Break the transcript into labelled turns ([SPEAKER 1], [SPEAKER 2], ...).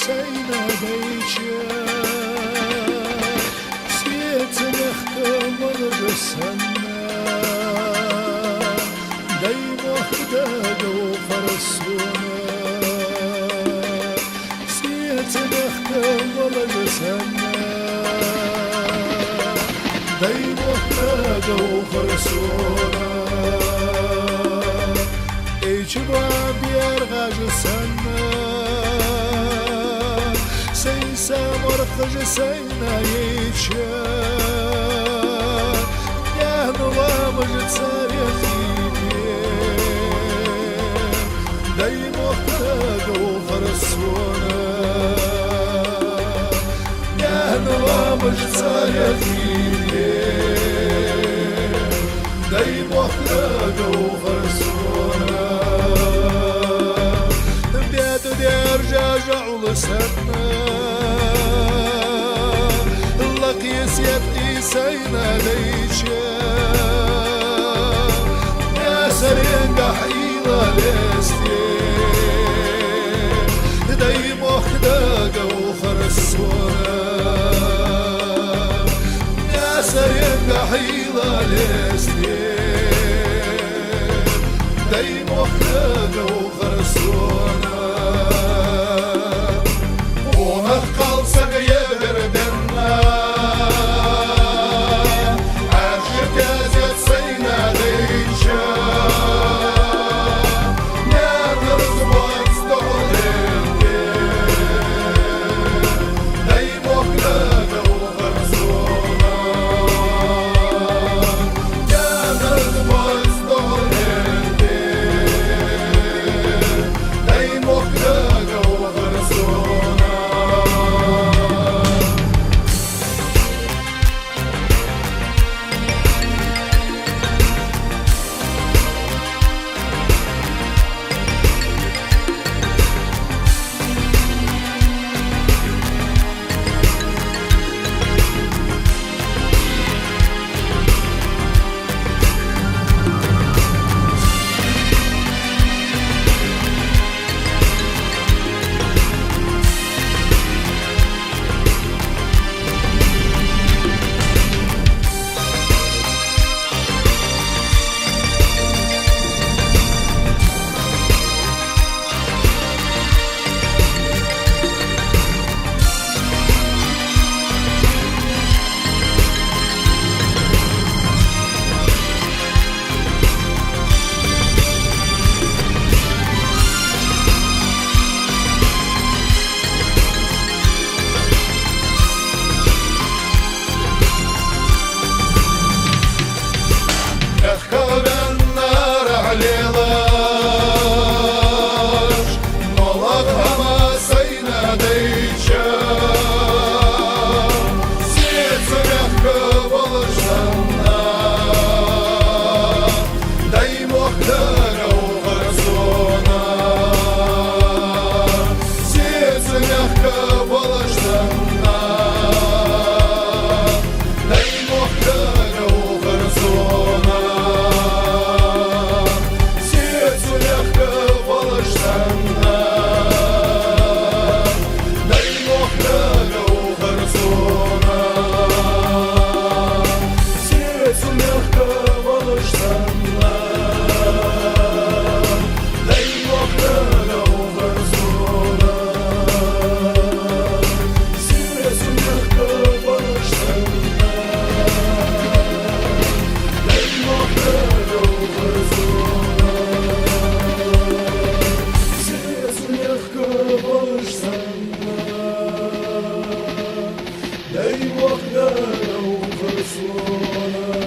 [SPEAKER 1] سينا بيتشا سيت نختمر بسنا دايما خداد وفرسونا سيت نختمر بسنا دايما خداد وفرسونا شباب يرغج سنة سيسا مرخج سينا يتشا يا نوامج تساريخي داي مختاق وفرسونا يا نوامج تساريخي داي مختاق وفرسونا رجاجع ولسنا لك يسيبتي سينا ليشا يا سرين قحيلة لستي داي مخداقة وفرسونا يا سرين قحيلة لستي داي مخداقة وفرسونا
[SPEAKER 2] Дай Бог да, Господь.